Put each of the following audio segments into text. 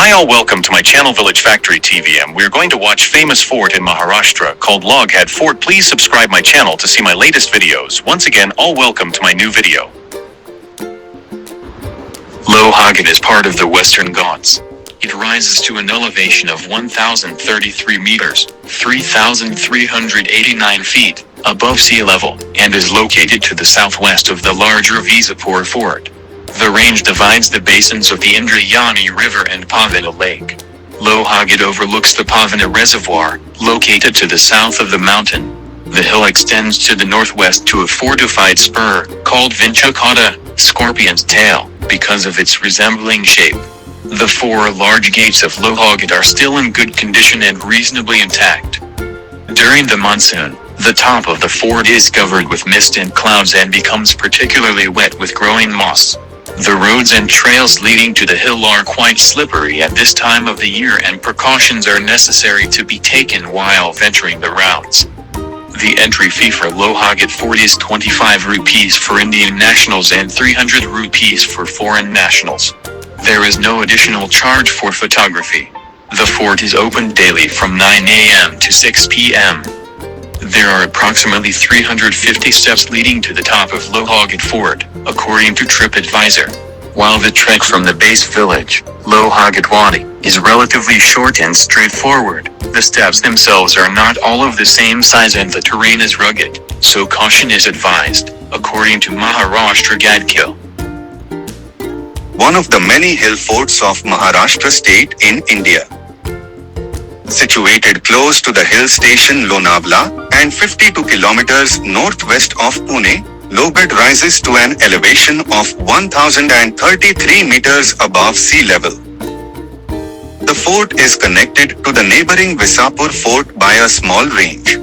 Hi all, welcome to my channel Village Factory TVM. We're going to watch famous fort in Maharashtra called Lohagad Fort. Please subscribe my channel to see my latest videos. Once again, all welcome to my new video. Lohagad is part of the Western Ghats. It rises to an elevation of 1,033 meters, 3,389 feet, above sea level, and is located to the southwest of the larger Visapur fort. The range divides the basins of the Indrayani River and Pavana Lake. Lohagad overlooks the Pavana Reservoir, located to the south of the mountain. The hill extends to the northwest to a fortified spur, called Vinchakata, Scorpion's Tail, because of its resembling shape. The four large gates of Lohagad are still in good condition and reasonably intact. During the monsoon, the top of the fort is covered with mist and clouds and becomes particularly wet with growing moss. The roads and trails leading to the hill are quite slippery at this time of the year, and precautions are necessary to be taken while venturing the routes. The entry fee for Lohagad Fort is 25 rupees for Indian nationals and 300 rupees for foreign nationals. There is no additional charge for photography. The fort is open daily from 9 a.m. to 6 p.m. There are approximately 350 steps leading to the top of Lohagad Fort, according to TripAdvisor. While the trek from the base village, Lohagad Wadi, is relatively short and straightforward, the steps themselves are not all of the same size and the terrain is rugged, so caution is advised, according to Maharashtra Gadkil. One of the many hill forts of Maharashtra state in India. Situated close to the hill station Lonavala and 52 kilometers northwest of Pune, Lohagad rises to an elevation of 1,033 meters above sea level. The fort is connected to the neighboring Visapur fort by a small range.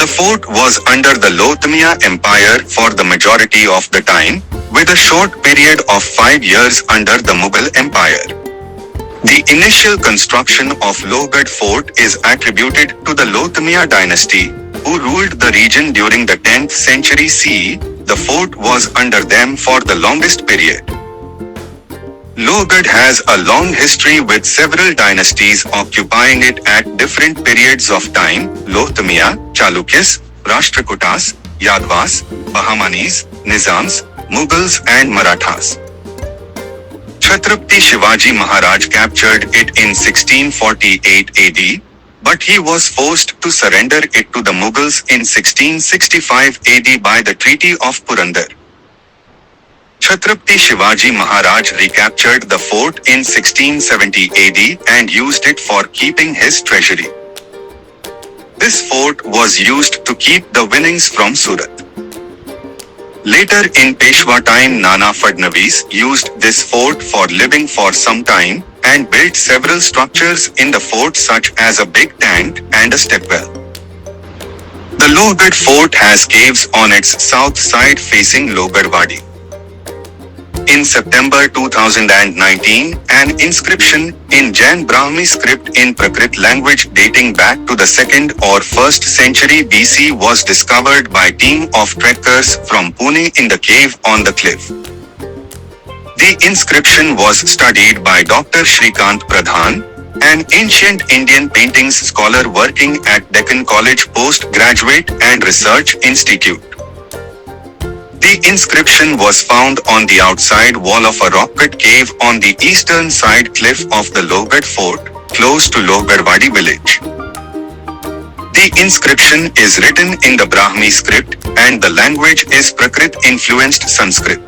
The fort was under the Lohtamia Empire for the majority of the time, with a short period of 5 years under the Mughal Empire. The initial construction of Lohagad Fort is attributed to the Lohtamia dynasty, who ruled the region during the 10th century CE. The fort was under them for the longest period. Lohagad has a long history with several dynasties occupying it at different periods of time: Lohtamia, Chalukyas, Rashtrakutas, Yadavas, Bahmanis, Nizams, Mughals and Marathas. Chhatrapati Shivaji Maharaj captured it in 1648 AD, but he was forced to surrender it to the Mughals in 1665 AD by the Treaty of Purandar. Chhatrapati Shivaji Maharaj recaptured the fort in 1670 AD and used it for keeping his treasury. This fort was used to keep the winnings from Surat. Later in Peshwa time, Nana Fadnavis used this fort for living for some time and built several structures in the fort such as a big tank and a stepwell. The Lohagad fort has caves on its south side facing Lohagad Wadi. In September 2019, an inscription in Jain Brahmi script in Prakrit language dating back to the 2nd or 1st century BC was discovered by team of trekkers from Pune in the cave on the cliff. The inscription was studied by Dr. Shrikant Pradhan, an ancient Indian paintings scholar working at Deccan College Postgraduate and Research Institute. The inscription was found on the outside wall of a rock-cut cave on the eastern side cliff of the Lohagad Fort, close to Lohagad Wadi village. The inscription is written in the Brahmi script and the language is Prakrit-influenced Sanskrit.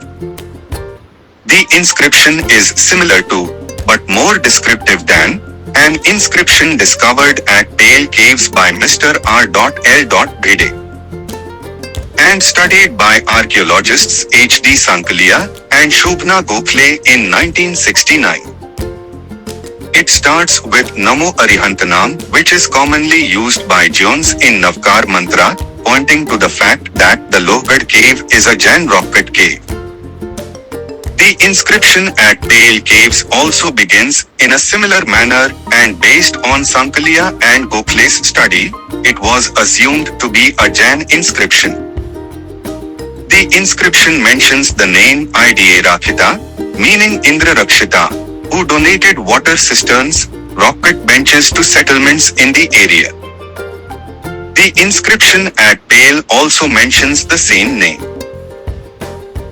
The inscription is similar to, but more descriptive than, an inscription discovered at Pale Caves by Mr. R.L. Bhede and studied by archaeologists H.D. Sankalia and Shobhna Gokhale in 1969. It starts with Namo Arihantanam, which is commonly used by Jains in Navkar Mantra, pointing to the fact that the Lohagad cave is a Jain rock-cut cave. The inscription at Pale Caves also begins in a similar manner, and based on Sankalia and Gokhale's study, it was assumed to be a Jain inscription. The inscription mentions the name Ida Rakhita, meaning Indra Rakshita, who donated water cisterns, rocket benches to settlements in the area. The inscription at Pale also mentions the same name.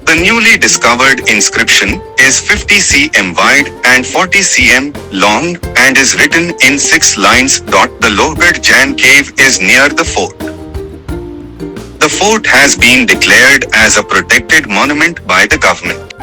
The newly discovered inscription is 50 cm wide and 40 cm long and is written in 6 lines. The Lohagad Jain cave is near the fort. The fort has been declared as a protected monument by the government.